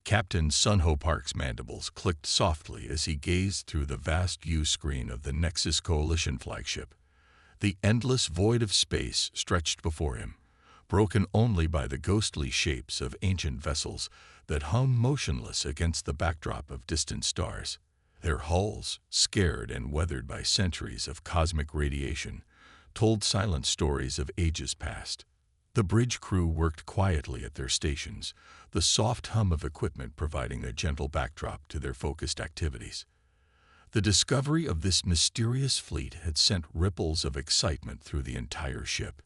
Captain Sunho Park's mandibles clicked softly as he gazed through the vast view screen of the Nexus Coalition flagship. The endless void of space stretched before him, broken only by the ghostly shapes of ancient vessels that hung motionless against the backdrop of distant stars. Their hulls, scared and weathered by centuries of cosmic radiation, told silent stories of ages past. The bridge crew worked quietly at their stations, the soft hum of equipment providing a gentle backdrop to their focused activities. The discovery of this mysterious fleet had sent ripples of excitement through the entire ship.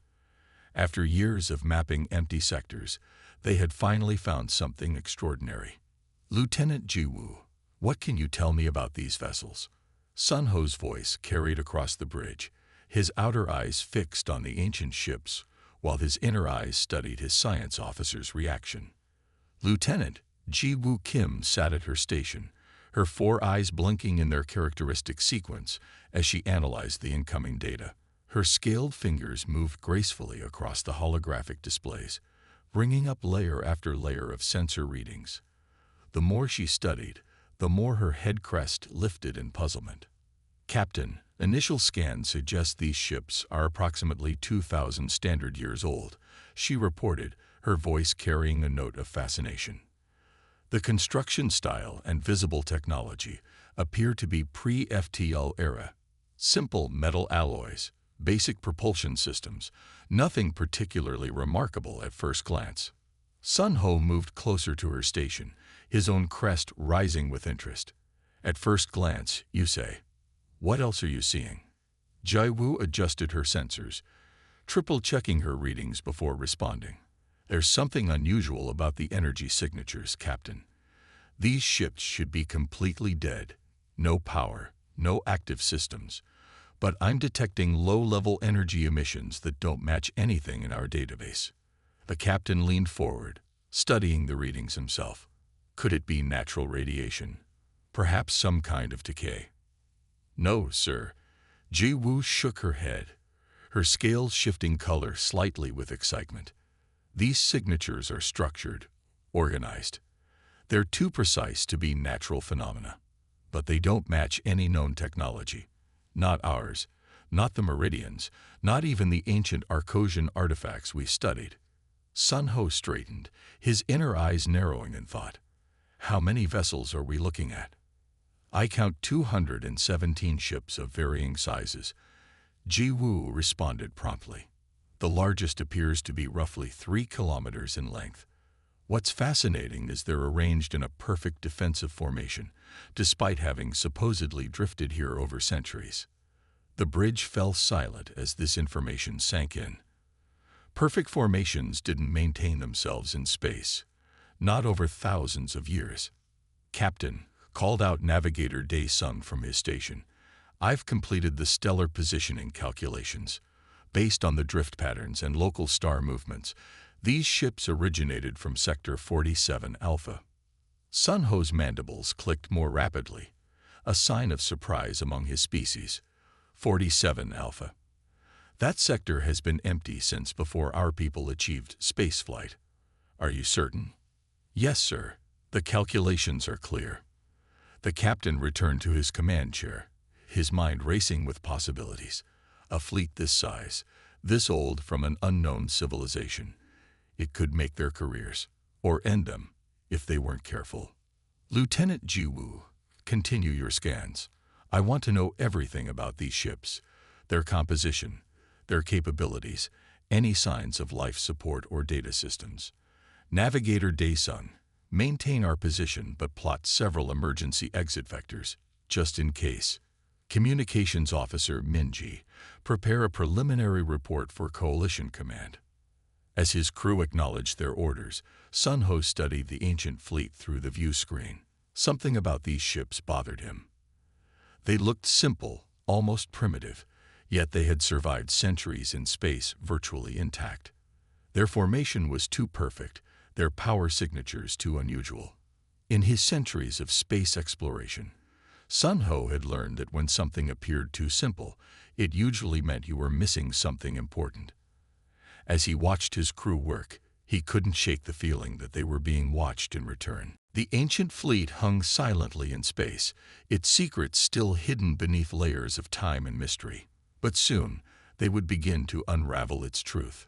After years of mapping empty sectors, they had finally found something extraordinary. "Lieutenant Jiwoo, what can you tell me about these vessels?" Sunho's voice carried across the bridge, his outer eyes fixed on the ancient ships, while his inner eyes studied his science officer's reaction. Lieutenant Jiwoo Kim sat at her station, her four eyes blinking in their characteristic sequence as she analyzed the incoming data. Her scaled fingers moved gracefully across the holographic displays, bringing up layer after layer of sensor readings. The more she studied, the more her head crest lifted in puzzlement. "Captain, initial scans suggest these ships are approximately 2,000 standard years old," she reported, her voice carrying a note of fascination. The construction style and visible technology appear to be pre-FTL era. Simple metal alloys, basic propulsion systems, nothing particularly remarkable at first glance. Sunho moved closer to her station, his own crest rising with interest. "At first glance, you say. What else are you seeing?" Jiwoo adjusted her sensors, triple-checking her readings before responding. "There's something unusual about the energy signatures, Captain. These ships should be completely dead. No power, no active systems. But I'm detecting low-level energy emissions that don't match anything in our database." The captain leaned forward, studying the readings himself. Could it be natural radiation? Perhaps some kind of decay? "No, sir." Jiwoo shook her head, her scales shifting color slightly with excitement. "These signatures are structured, organized. They're too precise to be natural phenomena. But they don't match any known technology. Not ours, not the Meridians, not even the ancient Arcosian artifacts we studied." Sunho straightened, his inner eyes narrowing in thought. "How many vessels are we looking at?" "I count 217 ships of varying sizes," Jiwoo responded promptly. "The largest appears to be roughly 3 kilometers in length. What's fascinating is they're arranged in a perfect defensive formation, despite having supposedly drifted here over centuries." The bridge fell silent as this information sank in. Perfect formations didn't maintain themselves in space, not over thousands of years. "Captain," called out Navigator Dae-sung from his station, "I've completed the stellar positioning calculations. Based on the drift patterns and local star movements, these ships originated from Sector 47 Alpha." Sunho's mandibles clicked more rapidly, a sign of surprise among his species. 47 Alpha. That sector has been empty since before our people achieved spaceflight. "Are you certain?" "Yes, sir. The calculations are clear." The captain returned to his command chair, his mind racing with possibilities. A fleet this size, this old from an unknown civilization. It could make their careers, or end them, if they weren't careful. "Lieutenant Jiwoo, continue your scans. I want to know everything about these ships, their composition, their capabilities, any signs of life support or data systems." Navigator Dae-sung, maintain our position but plot several emergency exit vectors, just in case. Communications Officer Minji, prepare a preliminary report for Coalition Command. As his crew acknowledged their orders, Sunho studied the ancient fleet through the view screen. Something about these ships bothered him. They looked simple, almost primitive, yet they had survived centuries in space virtually intact. Their formation was too perfect, their power signatures too unusual. In his centuries of space exploration, Sunho had learned that when something appeared too simple, it usually meant you were missing something important. As he watched his crew work, he couldn't shake the feeling that they were being watched in return. The ancient fleet hung silently in space, its secrets still hidden beneath layers of time and mystery. But soon, they would begin to unravel its truth.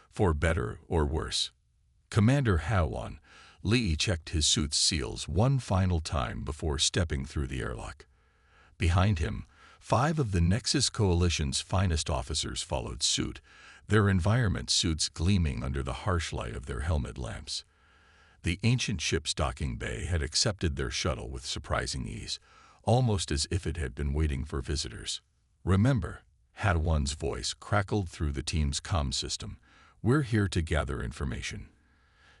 For better or worse. Commander Hawan Lee checked his suit's seals one final time before stepping through the airlock. Behind him, 5 of the Nexus Coalition's finest officers followed suit, their environment suits gleaming under the harsh light of their helmet lamps. The ancient ship's docking bay had accepted their shuttle with surprising ease, almost as if it had been waiting for visitors. "Remember," Hawan's voice crackled through the team's comm system, "we're here to gather information.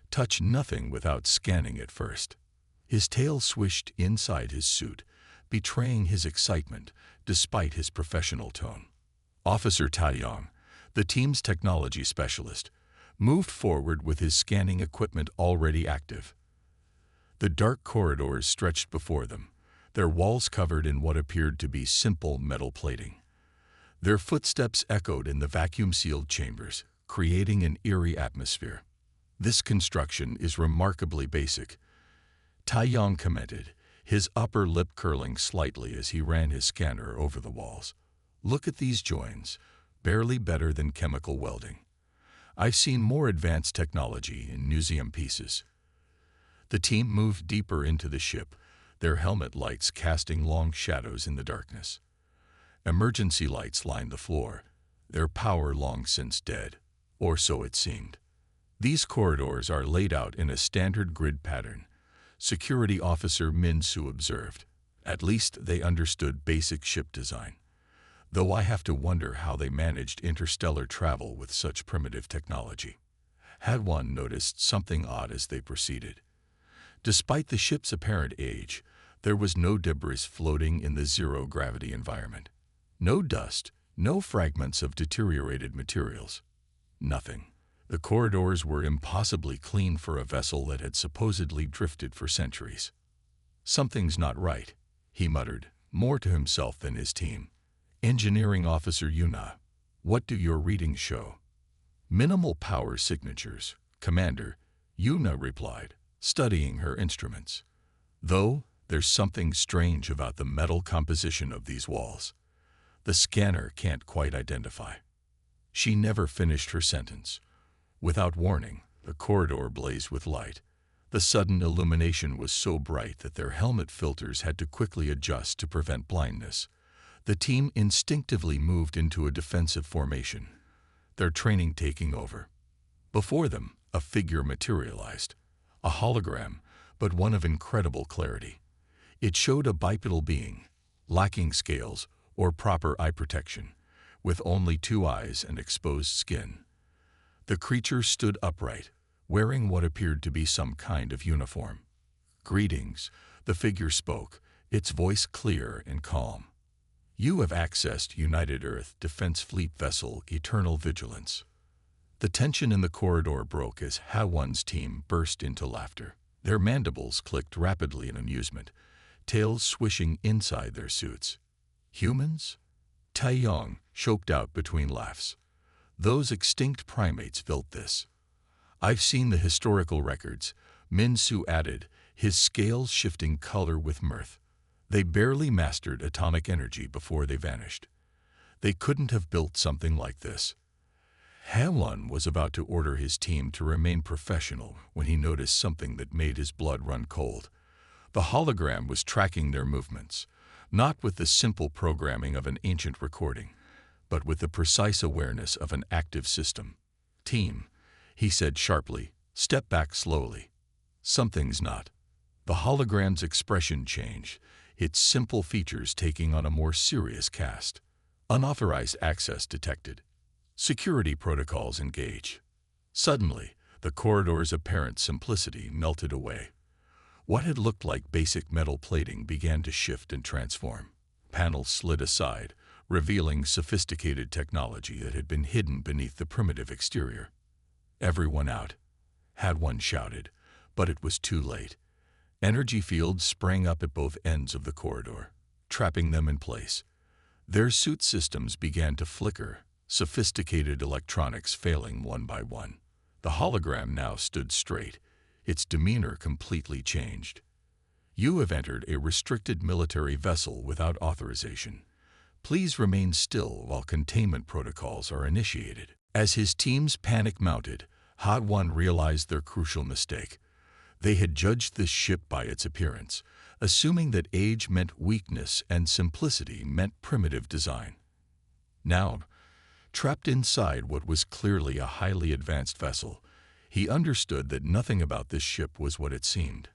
Touch nothing without scanning it first." His tail swished inside his suit, betraying his excitement despite his professional tone. Officer Taeyong, the team's technology specialist, moved forward with his scanning equipment already active. The dark corridors stretched before them, their walls covered in what appeared to be simple metal plating. Their footsteps echoed in the vacuum-sealed chambers, creating an eerie atmosphere. "This construction is remarkably basic," Taeyong commented, his upper lip curling slightly as he ran his scanner over the walls. "Look at these joins, barely better than chemical welding. I've seen more advanced technology in museum pieces." The team moved deeper into the ship, their helmet lights casting long shadows in the darkness. Emergency lights lined the floor, their power long since dead, or so it seemed. "These corridors are laid out in a standard grid pattern," Security Officer Min-Su observed. "At least they understood basic ship design. Though I have to wonder how they managed interstellar travel with such primitive technology." Hawan noticed something odd as they proceeded. Despite the ship's apparent age, there was no debris floating in the zero-gravity environment. No dust, no fragments of deteriorated materials. Nothing. The corridors were impossibly clean for a vessel that had supposedly drifted for centuries. "Something's not right," he muttered, more to himself than his team. "Engineering Officer Yuna, what do your readings show?" "Minimal power signatures, Commander," Yuna replied, studying her instruments. "Though, there's something strange about the metal composition of these walls. The scanner can't quite identify." She never finished her sentence. Without warning, the corridor blazed with light. The sudden illumination was so bright that their helmet filters had to quickly adjust to prevent blindness. The team instinctively moved into a defensive formation, their training taking over. Before them, a figure materialized. A hologram, but one of incredible clarity. It showed a bipedal being, lacking scales or proper eye protection, with only 2 eyes and exposed skin. The creature stood upright, wearing what appeared to be some kind of uniform. "Greetings," the figure spoke, its voice clear and calm. "You have accessed United Earth Defense Fleet Vessel Eternal Vigilance." The tension in the corridor broke as Hawan's team burst into laughter. Their mandibles clicked rapidly in amusement, tails swishing inside their suits. "Humans?" Taeyong choked out between laughs. "Those extinct primates built this." "I've seen the historical records," Min-Su added, his scales shifting color with mirth. "They barely mastered atomic energy before they vanished. They couldn't have built something like this." Hawan was about to order his team to remain professional when he noticed something that made his blood run cold. The hologram was tracking their movements, not with the simple programming of an ancient recording, but with the precise awareness of an active system. "Team," he said sharply, "step back slowly. Something's not." The hologram's expression changed, its simple features taking on a more serious cast. "Unauthorized access detected. Security protocols engage." Suddenly, the corridor's apparent simplicity melted away. What had looked like basic metal plating began to shift and transform. Panels slid aside, revealing sophisticated technology that had been hidden beneath the primitive exterior. "Everyone out," Hawan shouted, but it was too late. Energy fields sprang up at both ends of the corridor, trapping them in place. Their suit systems began to flicker, sophisticated electronics failing one by one. The hologram now stood straight, its demeanor completely changed. "You have entered a restricted military vessel without authorization. Please remain still while containment protocols are initiated." As his team's panic mounted, HFY realized their crucial mistake. They had judged this ship by its appearance, assuming that age meant weakness and simplicity meant primitive design. Now, trapped inside what was clearly a highly advanced vessel, he understood that nothing about this ship was what it seemed.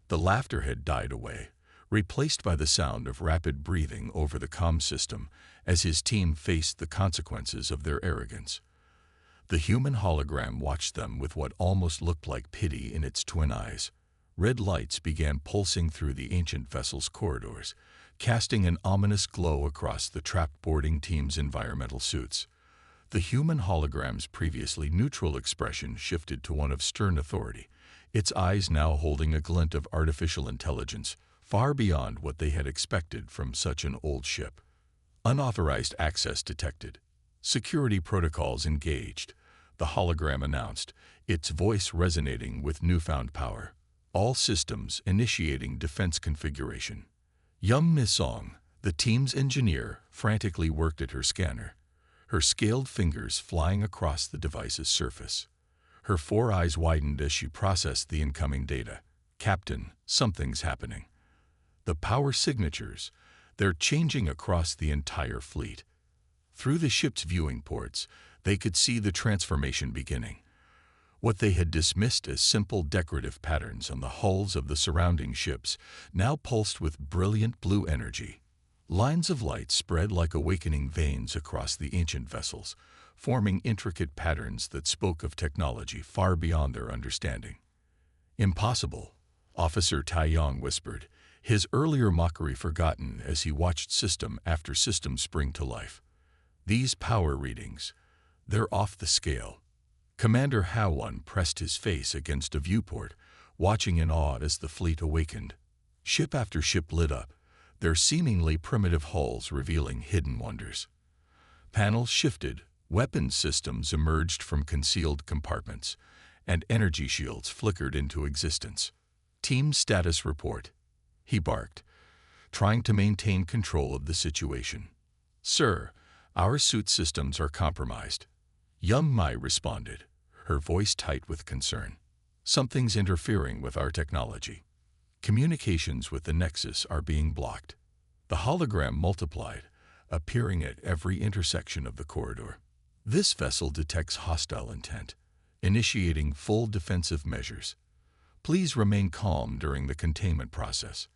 The laughter had died away, replaced by the sound of rapid breathing over the comm system as his team faced the consequences of their arrogance. The human hologram watched them with what almost looked like pity in its twin eyes. Red lights began pulsing through the ancient vessel's corridors, casting an ominous glow across the trapped boarding team's environmental suits. The human hologram's previously neutral expression shifted to one of stern authority, its eyes now holding a glint of artificial intelligence, far beyond what they had expected from such an old ship. "Unauthorized access detected. Security protocols engaged," the hologram announced, its voice resonating with newfound power. "All systems initiating defense configuration." Yum Mi-song, the team's engineer, frantically worked at her scanner, her scaled fingers flying across the device's surface. Her 4 eyes widened as she processed the incoming data. "Captain, something's happening. The power signatures, they're changing across the entire fleet." Through the ship's viewing ports, they could see the transformation beginning. What they had dismissed as simple decorative patterns on the hulls of the surrounding ships now pulsed with brilliant blue energy. Lines of light spread like awakening veins across the ancient vessels, forming intricate patterns that spoke of technology far beyond their understanding. "Impossible," Officer Taiyong whispered, his earlier mockery forgotten as he watched system after system spring to life. "These power readings, they're off the scale." Commander HFY pressed his face against a viewport, watching in awe as the fleet awakened. Ship after ship lit up, their seemingly primitive hulls revealing hidden wonders. Panels shifted, weapons systems emerged from concealed compartments, and energy shields flickered into existence. "Team status report," he barked, trying to maintain control of the situation. "Sir, our suit systems are compromised." Yum Mi responded, her voice tight with concern. "Something's interfering with our technology. Communications with the Nexus are being blocked." The hologram multiplied, appearing at every intersection of the corridor. "This vessel detects hostile intent, initiating full defensive measures. Please remain calm during the containment process."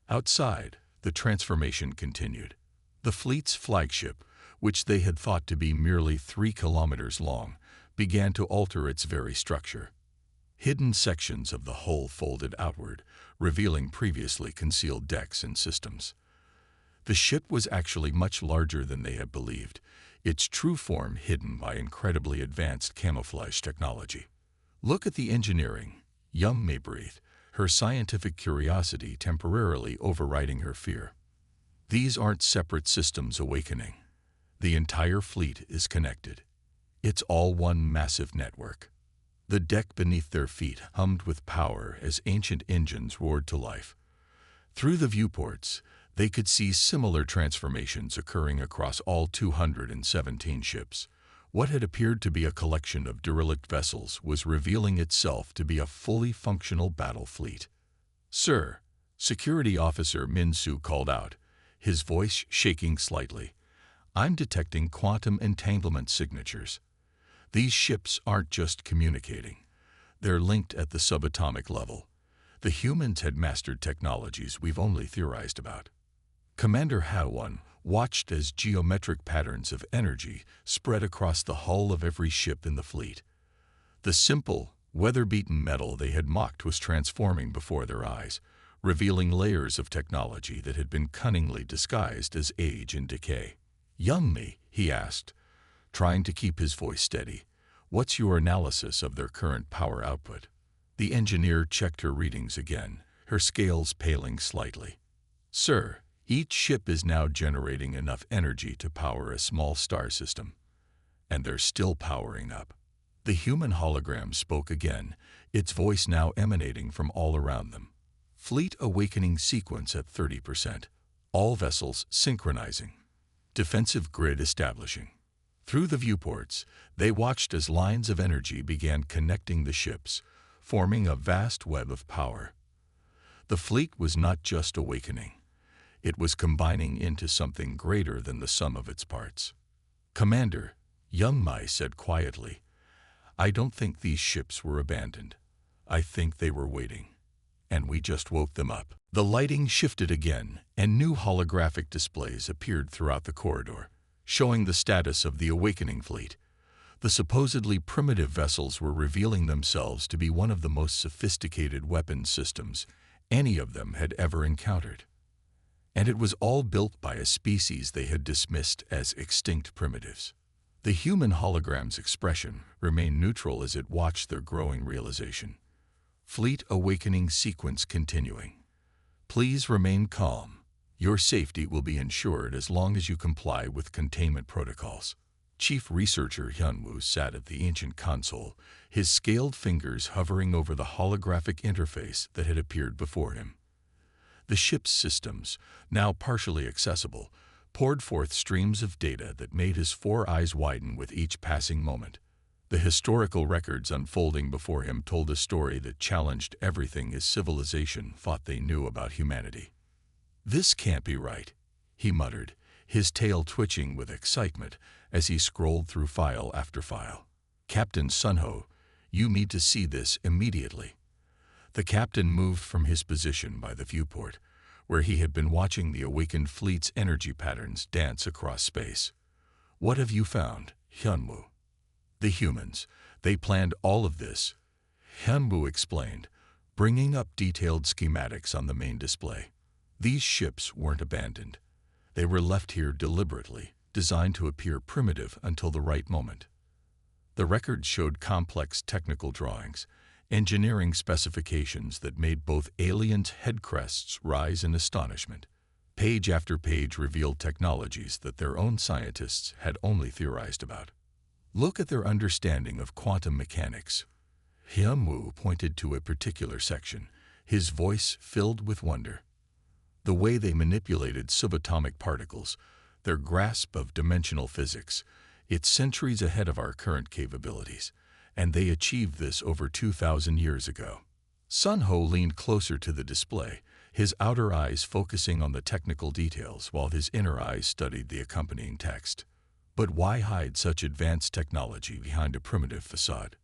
Outside, the transformation continued. The fleet's flagship, which they had thought to be merely 3 kilometers long, began to alter its very structure. Hidden sections of the hull folded outward, revealing previously concealed decks and systems. The ship was actually much larger than they had believed, its true form hidden by incredibly advanced camouflage technology. "Look at the engineering," Yum Mi breathed, her scientific curiosity temporarily overriding her fear. "These aren't separate systems awakening. The entire fleet is connected. It's all one massive network." The deck beneath their feet hummed with power as ancient engines roared to life. Through the viewports, they could see similar transformations occurring across all 217 ships. What had appeared to be a collection of derelict vessels was revealing itself to be a fully functional battle fleet. "Sir," Security Officer Min-Su called out, his voice shaking slightly, "I'm detecting quantum entanglement signatures. These ships aren't just communicating. They're linked at the subatomic level. The humans had mastered technologies we've only theorized about." Commander HFY watched as geometric patterns of energy spread across the hull of every ship in the fleet. The simple, weather-beaten metal they had mocked was transforming before their eyes, revealing layers of technology that had been cunningly disguised as age and decay. "Yum Mi," he asked, trying to keep his voice steady, "what's your analysis of their current power output?" The engineer checked her readings again, her scales paling slightly. "Sir, each ship is now generating enough energy to power a small star system. And they're still powering up. The human hologram spoke again, its voice now emanating from all around them. Fleet awakening sequence at 30%. All vessels synchronizing. Defensive grid establishing. Through the viewports, they watched as lines of energy began connecting the ships, forming a vast web of power. The fleet was not just awakening. It was combining into something greater than the sum of its parts. "Commander," young Mai said quietly, "I don't think these ships were abandoned. I think they were waiting. And we just woke them up." The lighting shifted again, and new holographic displays appeared throughout the corridor, showing the status of the awakening fleet. The supposedly primitive vessels were revealing themselves to be one of the most sophisticated weapons systems any of them had ever encountered. And it was all built by a species they had dismissed as extinct primitives. The human hologram's expression remained neutral as it watched their growing realization. Fleet awakening sequence continuing. Please remain calm. Your safety will be ensured as long as you comply with containment protocols. Chief Researcher Hyunwoo sat at the ancient console, his scaled fingers hovering over the holographic interface that had appeared before him. The ship's systems, now partially accessible, poured forth streams of data that made his four eyes widen with each passing moment. The historical records unfolding before him told a story that challenged everything his civilization thought they knew about humanity. "This can't be right," he muttered, his tail twitching with excitement as he scrolled through file after file. "Captain Sunho, you need to see this immediately." The captain moved from his position by the viewport, where he had been watching the awakened fleet's energy patterns dance across space. "What have you found, Hyunwoo?" "The humans. They planned all of this," Hyunwoo explained, bringing up detailed schematics on the main display. "These ships weren't abandoned. They were left here deliberately, designed to appear primitive until the right moment." The records showed complex technical drawings, engineering specifications that made both aliens' head crests rise in astonishment. Page after page revealed technologies that their own scientists had only theorized about. "Look at their understanding of quantum mechanics." Hyunwoo pointed to a particular section, his voice filled with wonder. "The way they manipulated subatomic particles, their grasp of dimensional physics, it's centuries ahead of our current capabilities, and they achieved this over 2,000 years ago." Sunho leaned closer to the display, his outer eyes focusing on the technical details while his inner eyes studied the accompanying text. "But why hide such advanced technology behind a primitive facade?"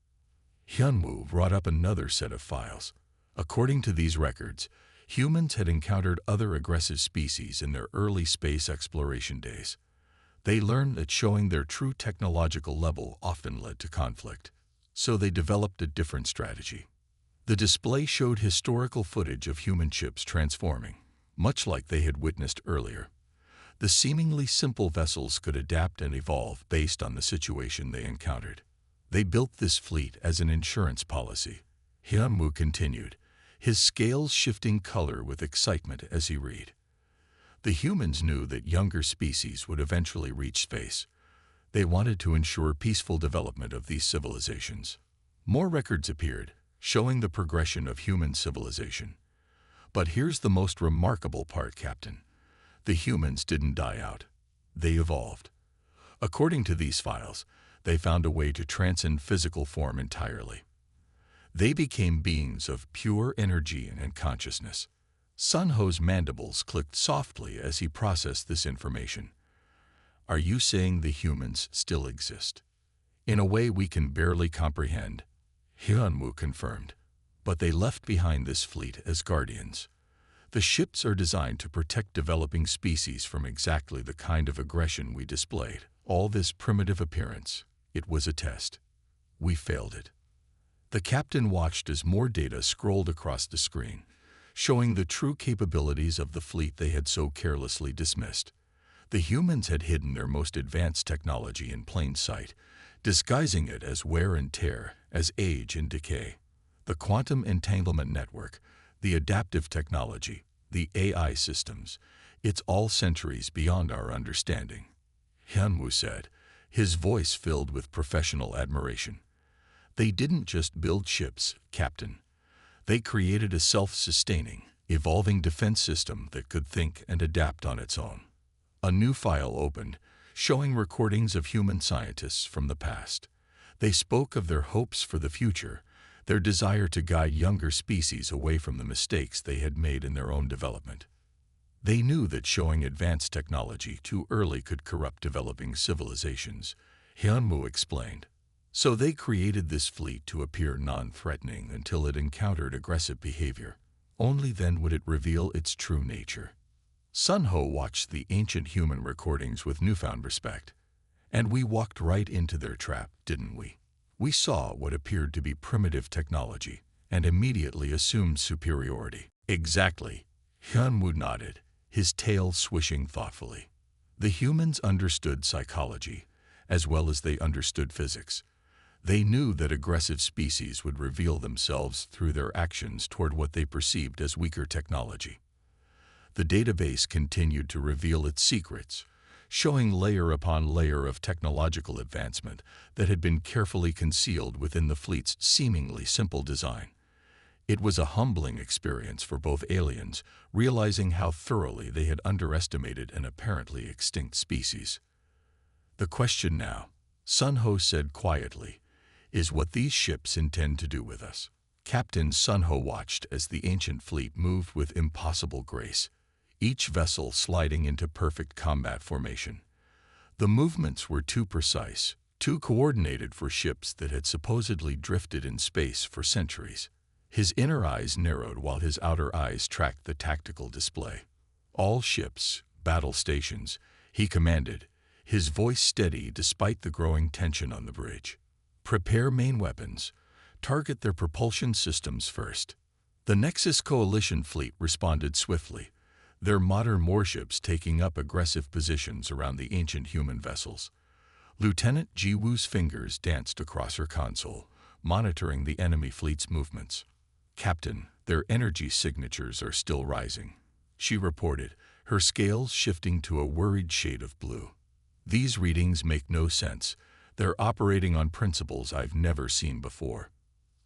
Hyunwoo brought up another set of files. According to these records, humans had encountered other aggressive species in their early space exploration days. They learned that showing their true technological level often led to conflict, so they developed a different strategy. The display showed historical footage of human ships transforming, much like they had witnessed earlier. The seemingly simple vessels could adapt and evolve based on the situation they encountered. "They built this fleet as an insurance policy," Hyunwoo continued, his scales shifting color with excitement as he read. "The humans knew that younger species would eventually reach space. They wanted to ensure peaceful development of these civilizations." More records appeared, showing the progression of human civilization. "But here's the most remarkable part, Captain. The humans didn't die out. They evolved. According to these files, they found a way to transcend physical form entirely. They became beings of pure energy and consciousness." Sunho's mandibles clicked softly as he processed this information. "Are you saying the humans still exist?" "In a way we can barely comprehend," Hyunwoo confirmed. "But they left behind this fleet as guardians. The ships are designed to protect developing species from exactly the kind of aggression we displayed. All this primitive appearance, it was a test. We failed it." The captain watched as more data scrolled across the screen, showing the true capabilities of the fleet they had so carelessly dismissed. The humans had hidden their most advanced technology in plain sight, disguising it as wear and tear, as age and decay. The quantum entanglement network, the adaptive technology, the AI systems, it's all centuries beyond our understanding," Hyunwoo said, his voice filled with professional admiration. They didn't just build ships, Captain. They created a self-sustaining, evolving defense system that could think and adapt on its own. A new file opened, showing recordings of human scientists from the past. They spoke of their hopes for the future, their desire to guide younger species away from the mistakes they had made in their own development. They knew that showing advanced technology too early could corrupt developing civilizations, Hyunwoo explained. So they created this fleet to appear non-threatening until it encountered aggressive behavior. Only then would it reveal its true nature. Sun-Ho watched the ancient human recordings with newfound respect. And we walked right into their trap, didn't we? We saw what appeared to be primitive technology and immediately assumed superiority. Exactly. Hyunwoo nodded, his tail swishing thoughtfully. The humans understood psychology, as well as they understood physics. They knew that aggressive species would reveal themselves through their actions toward what they perceived as weaker technology. The database continued to reveal its secrets, showing layer upon layer of technological advancement that had been carefully concealed within the fleet's seemingly simple design. It was a humbling experience for both aliens, realizing how thoroughly they had underestimated an apparently extinct species. The question now, Sun-Ho said quietly, is what these ships intend to do with us. Captain Sun-Ho watched as the ancient fleet moved with impossible grace, each vessel sliding into perfect combat formation. The movements were too precise, too coordinated for ships that had supposedly drifted in space for centuries. His inner eyes narrowed while his outer eyes tracked the tactical display. All ships, battle stations, he commanded, his voice steady despite the growing tension on the bridge. Prepare main weapons. Target their propulsion systems first. The Nexus Coalition fleet responded swiftly, their modern warships taking up aggressive positions around the ancient human vessels. Lieutenant Ji-Woo's fingers danced across her console, monitoring the enemy fleet's movements. Captain, their energy signatures are still rising, she reported, her scales shifting to a worried shade of blue. These readings make no sense. They're operating on principles I've never seen before.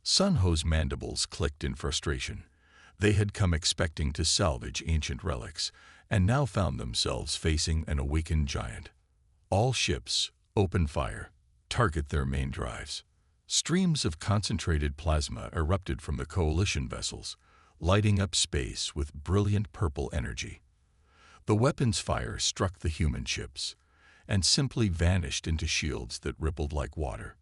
Sun-Ho's mandibles clicked in frustration. They had come expecting to salvage ancient relics, and now found themselves facing an awakened giant. All ships, open fire. Target their main drives. Streams of concentrated plasma erupted from the coalition vessels, lighting up space with brilliant purple energy. The weapons fire struck the human ships, and simply vanished into shields that rippled like water.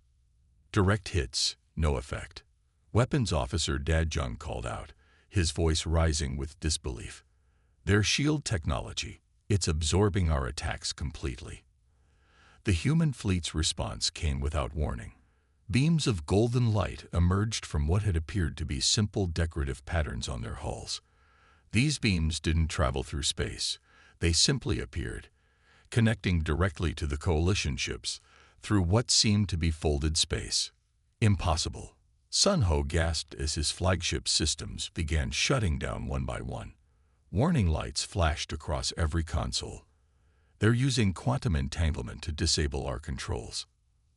Direct hits, no effect. Weapons Officer Dajung called out, his voice rising with disbelief. Their shield technology, it's absorbing our attacks completely. The human fleet's response came without warning. Beams of golden light emerged from what had appeared to be simple decorative patterns on their hulls. These beams didn't travel through space. They simply appeared, connecting directly to the coalition ships through what seemed to be folded space. Impossible. Sun-Ho gasped as his flagship systems began shutting down one by one. Warning lights flashed across every console. They're using quantum entanglement to disable our controls.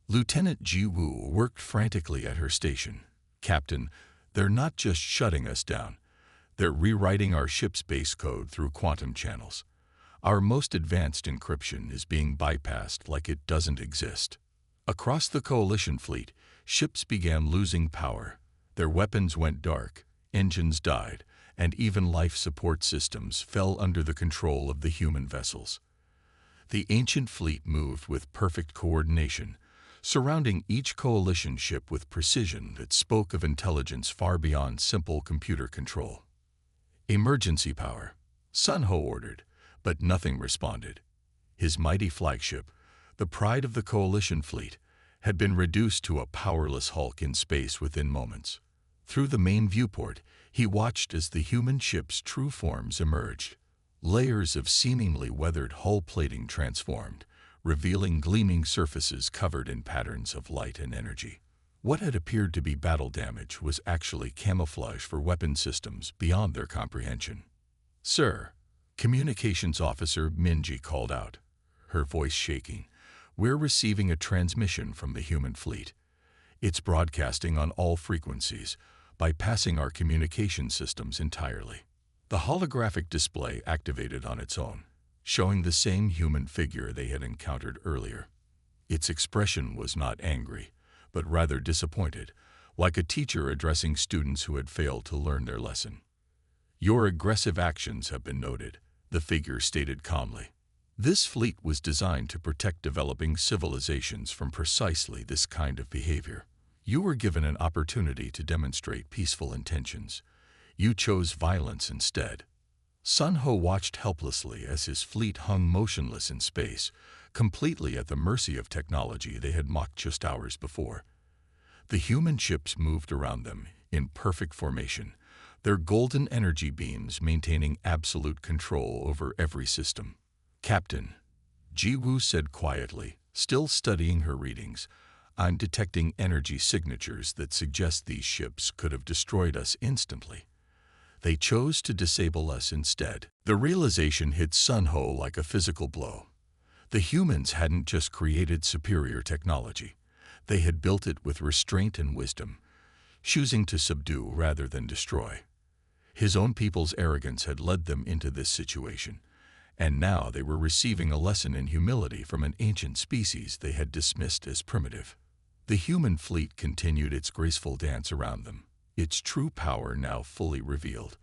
Lieutenant Ji-Woo worked frantically at her station. Captain, they're not just shutting us down. They're rewriting our ship's base code through quantum channels. Our most advanced encryption is being bypassed like it doesn't exist. Across the coalition fleet, ships began losing power. Their weapons went dark, engines died, and even life support systems fell under the control of the human vessels. The ancient fleet moved with perfect coordination, surrounding each coalition ship with precision that spoke of intelligence far beyond simple computer control. Emergency power, Sun-Ho ordered, but nothing responded. His mighty flagship, the pride of the coalition fleet, had been reduced to a powerless hulk in space within moments. Through the main viewport, he watched as the human ship's true forms emerged. Layers of seemingly weathered hull plating transformed, revealing gleaming surfaces covered in patterns of light and energy. What had appeared to be battle damage was actually camouflage for weapon systems beyond their comprehension. "Sir," Communications Officer Minji called out, her voice shaking, "we're receiving a transmission from the human fleet. It's broadcasting on all frequencies, bypassing our communication systems entirely. The holographic display activated on its own, showing the same human figure they had encountered earlier. Its expression was not angry, but rather disappointed, like a teacher addressing students who had failed to learn their lesson. "Your aggressive actions have been noted," the figure stated calmly. This fleet was designed to protect developing civilizations from precisely this kind of behavior. You were given an opportunity to demonstrate peaceful intentions. You chose violence instead. Sun Ho watched helplessly as his fleet hung motionless in space, completely at the mercy of technology they had mocked just hours before. The human ships moved around them, in perfect formation, their golden energy beams maintaining absolute control over every system. "Captain," Ji-woo said quietly, still studying her readings, "I'm detecting energy signatures that suggest these ships could have destroyed us instantly. They chose to disable us instead." The realization hit Sun Ho like a physical blow. The humans hadn't just created superior technology. They had built it with restraint and wisdom, choosing to subdue rather than destroy. His own people's arrogance had led them into this situation, and now they were receiving a lesson in humility from an ancient species they had dismissed as primitive. The human fleet continued its graceful dance around them, its true power now fully revealed.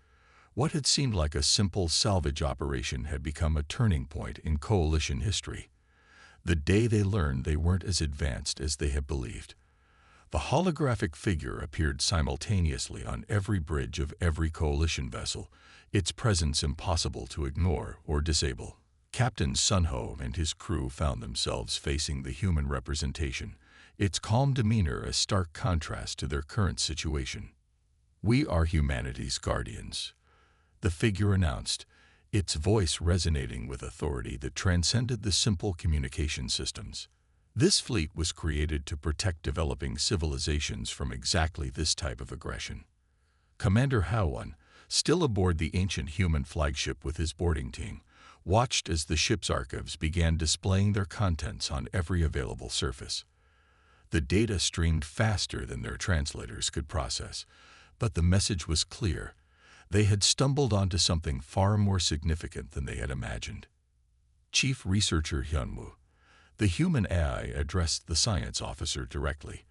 What had seemed like a simple salvage operation had become a turning point in coalition history. The day they learned they weren't as advanced as they had believed. The holographic figure appeared simultaneously on every bridge of every coalition vessel, its presence impossible to ignore or disable. Captain Sun Ho and his crew found themselves facing the human representation, its calm demeanor a stark contrast to their current situation. "We are humanity's guardians," the figure announced, its voice resonating with authority that transcended the simple communication systems. This fleet was created to protect developing civilizations from exactly this type of aggression. Commander Howon, still aboard the ancient human flagship with his boarding team, watched as the ship's archives began displaying their contents on every available surface. The data streamed faster than their translators could process, but the message was clear. They had stumbled onto something far more significant than they had imagined. Chief Researcher Hyunwoo, the human AI, addressed the science officer directly.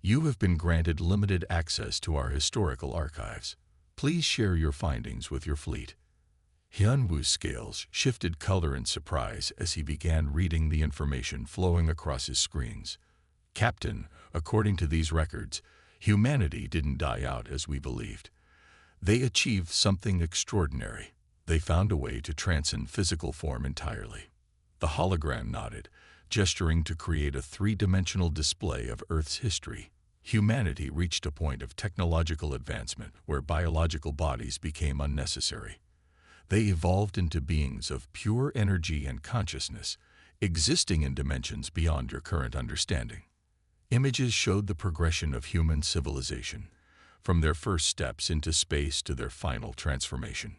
"You have been granted limited access to our historical archives. Please share your findings with your fleet." Hyunwoo's scales shifted color in surprise as he began reading the information flowing across his screens. "Captain, according to these records, humanity didn't die out as we believed. They achieved something extraordinary. They found a way to transcend physical form entirely." The hologram nodded, gesturing to create a three-dimensional display of Earth's history. Humanity reached a point of technological advancement where biological bodies became unnecessary. They evolved into beings of pure energy and consciousness, existing in dimensions beyond your current understanding. Images showed the progression of human civilization, from their first steps into space to their final transformation.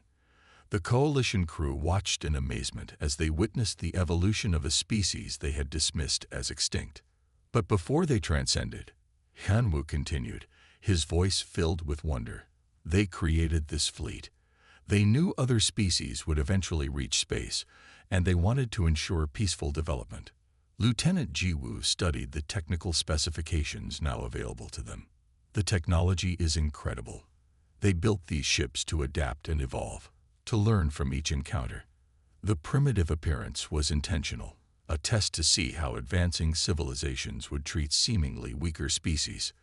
The coalition crew watched in amazement as they witnessed the evolution of a species they had dismissed as extinct. But before they transcended, Hyunwoo continued, his voice filled with wonder. They created this fleet. They knew other species would eventually reach space, and they wanted to ensure peaceful development. Lieutenant Ji-woo studied the technical specifications now available to them. The technology is incredible. They built these ships to adapt and evolve, to learn from each encounter. The primitive appearance was intentional, a test to see how advancing civilizations would treat seemingly weaker species.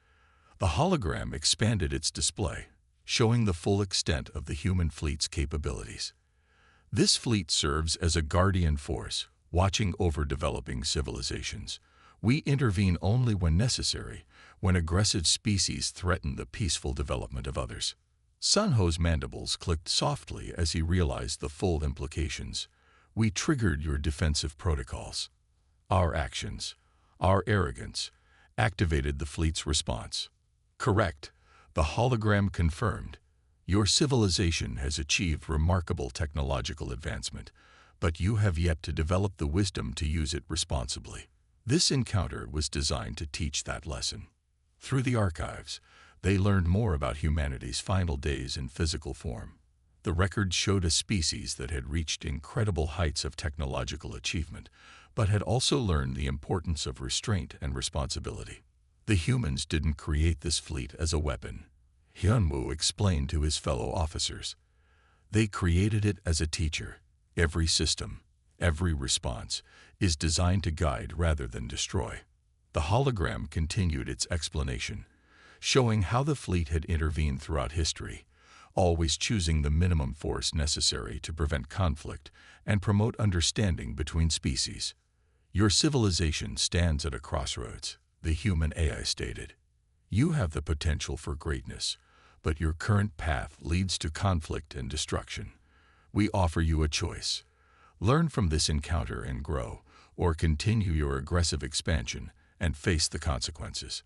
The hologram expanded its display, showing the full extent of the human fleet's capabilities. This fleet serves as a guardian force, watching over developing civilizations. We intervene only when necessary, when aggressive species threaten the peaceful development of others. Sun Ho's mandibles clicked softly as he realized the full implications. "We triggered your defensive protocols. Our actions, our arrogance, activated the fleet's response." "Correct," the hologram confirmed. "Your civilization has achieved remarkable technological advancement, but you have yet to develop the wisdom to use it responsibly. This encounter was designed to teach that lesson." Through the archives, they learned more about humanity's final days in physical form. The records showed a species that had reached incredible heights of technological achievement, but had also learned the importance of restraint and responsibility. The humans didn't create this fleet as a weapon, Hyunwoo explained to his fellow officers. They created it as a teacher. Every system, every response, is designed to guide rather than destroy. The hologram continued its explanation, showing how the fleet had intervened throughout history, always choosing the minimum force necessary to prevent conflict and promote understanding between species. Your civilization stands at a crossroads, the human AI stated. You have the potential for greatness, but your current path leads to conflict and destruction. We offer you a choice. Learn from this encounter and grow, or continue your aggressive expansion and face the consequences.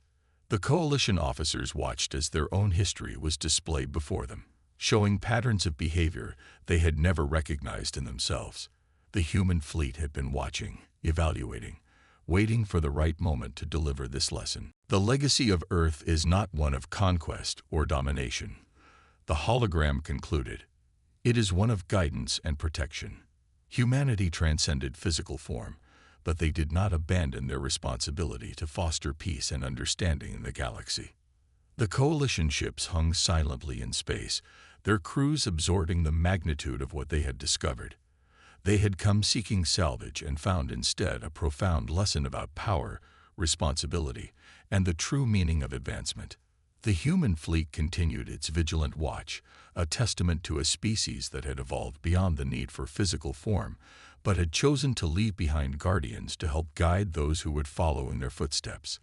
The coalition officers watched as their own history was displayed before them, showing patterns of behavior they had never recognized in themselves. The human fleet had been watching, evaluating, waiting for the right moment to deliver this lesson. The legacy of Earth is not one of conquest or domination. The hologram concluded. It is one of guidance and protection. Humanity transcended physical form, but they did not abandon their responsibility to foster peace and understanding in the galaxy. The coalition ships hung silently in space, their crews absorbing the magnitude of what they had discovered. They had come seeking salvage and found instead a profound lesson about power, responsibility, and the true meaning of advancement. The human fleet continued its vigilant watch, a testament to a species that had evolved beyond the need for physical form, but had chosen to leave behind guardians to help guide those who would follow in their footsteps.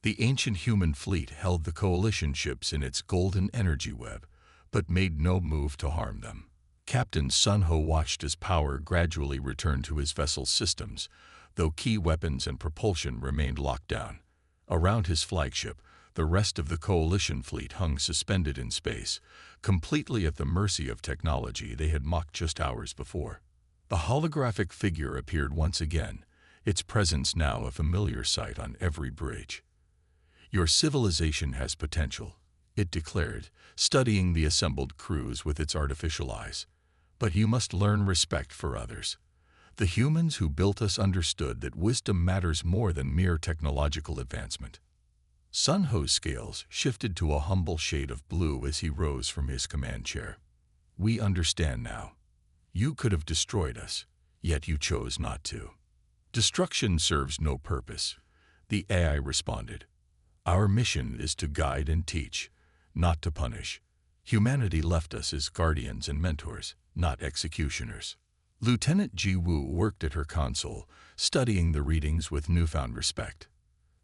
The ancient human fleet held the coalition ships in its golden energy web, but made no move to harm them. Captain Sun-ho watched as power gradually returned to his vessel's systems, though key weapons and propulsion remained locked down. Around his flagship, the rest of the coalition fleet hung suspended in space, completely at the mercy of technology they had mocked just hours before. The holographic figure appeared once again, its presence now a familiar sight on every bridge. Your civilization has potential, it declared, studying the assembled crews with its artificial eyes. But you must learn respect for others. The humans who built us understood that wisdom matters more than mere technological advancement. Sun-ho's scales shifted to a humble shade of blue as he rose from his command chair. We understand now. You could have destroyed us, yet you chose not to. Destruction serves no purpose, the AI responded. Our mission is to guide and teach, not to punish. Humanity left us as guardians and mentors, not executioners. Lieutenant Ji-woo worked at her console, studying the readings with newfound respect.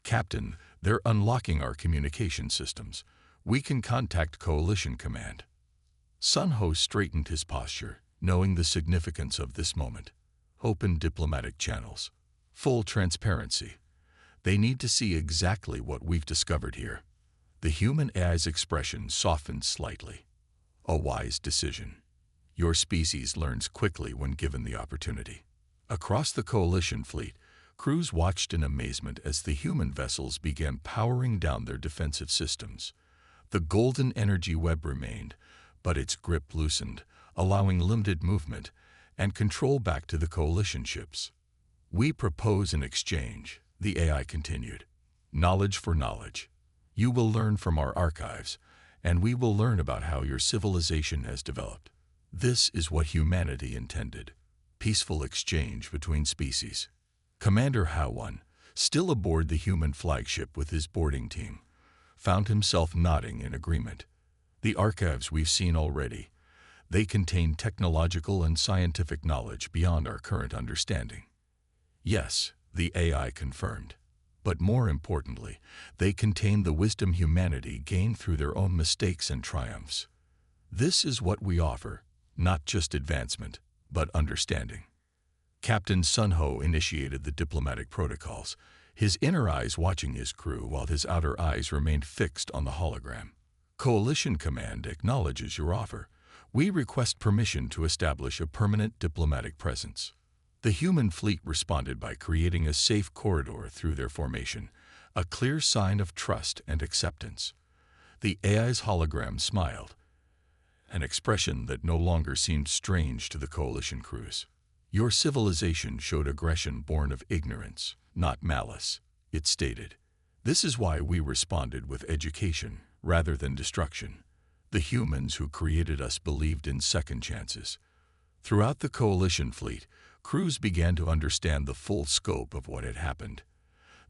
Captain, they're unlocking our communication systems. We can contact Coalition Command. Sun-ho straightened his posture, knowing the significance of this moment. Open diplomatic channels. Full transparency. They need to see exactly what we've discovered here. The human AI's expression softened slightly. A wise decision. Your species learns quickly when given the opportunity. Across the coalition fleet, crews watched in amazement as the human vessels began powering down their defensive systems. The golden energy web remained, but its grip loosened, allowing limited movement and control back to the coalition ships. We propose an exchange, the AI continued. Knowledge for knowledge. You will learn from our archives, and we will learn about how your civilization has developed. This is what humanity intended. Peaceful exchange between species. Commander Ha-won, still aboard the human flagship with his boarding team, found himself nodding in agreement. The archives we've seen already, they contain technological and scientific knowledge beyond our current understanding. Yes, the AI confirmed. But more importantly, they contain the wisdom humanity gained through their own mistakes and triumphs. This is what we offer, not just advancement, but understanding. Captain Sun-ho initiated the diplomatic protocols, his inner eyes watching his crew while his outer eyes remained fixed on the hologram. Coalition Command acknowledges your offer. We request permission to establish a permanent diplomatic presence. The human fleet responded by creating a safe corridor through their formation, a clear sign of trust and acceptance. The AI's hologram smiled, an expression that no longer seemed strange to the Coalition crews. Your civilization showed aggression born of ignorance, not malice, it stated. This is why we responded with education rather than destruction. The humans who created us believed in second chances. Throughout the Coalition fleet, crews began to understand the full scope of what had happened.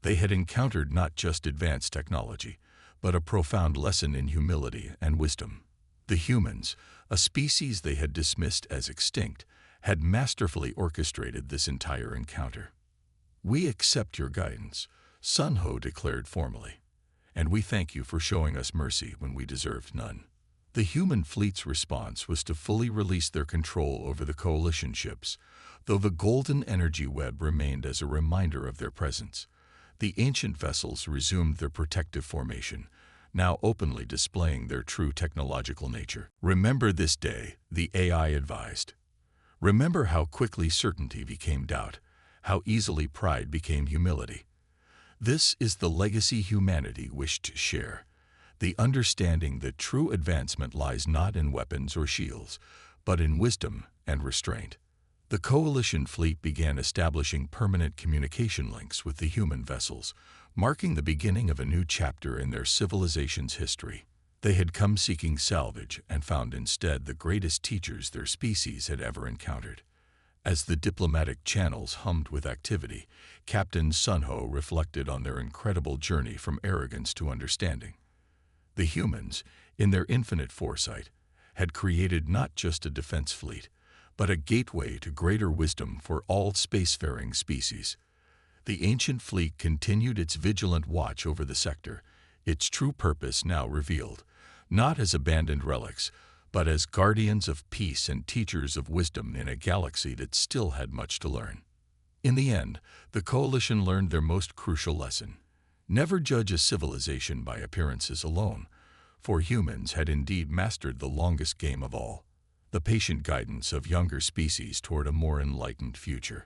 They had encountered not just advanced technology, but a profound lesson in humility and wisdom. The humans, a species they had dismissed as extinct, had masterfully orchestrated this entire encounter. "We accept your guidance," Sun Ho declared formally, "and we thank you for showing us mercy when we deserved none." The human fleet's response was to fully release their control over the Coalition ships, though the golden energy web remained as a reminder of their presence. The ancient vessels resumed their protective formation, now openly displaying their true technological nature. "Remember this day," the AI advised. "Remember how quickly certainty became doubt, how easily pride became humility. This is the legacy humanity wished to share, the understanding that true advancement lies not in weapons or shields, but in wisdom and restraint." The Coalition fleet began establishing permanent communication links with the human vessels, marking the beginning of a new chapter in their civilization's history. They had come seeking salvage and found instead the greatest teachers their species had ever encountered. As the diplomatic channels hummed with activity, Captain Sun Ho reflected on their incredible journey from arrogance to understanding. The humans, in their infinite foresight, had created not just a defense fleet, but a gateway to greater wisdom for all spacefaring species. The ancient fleet continued its vigilant watch over the sector, its true purpose now revealed, not as abandoned relics, but as guardians of peace and teachers of wisdom in a galaxy that still had much to learn. In the end, the Coalition learned their most crucial lesson. Never judge a civilization by appearances alone, for humans had indeed mastered the longest game of all, the patient guidance of younger species toward a more enlightened future.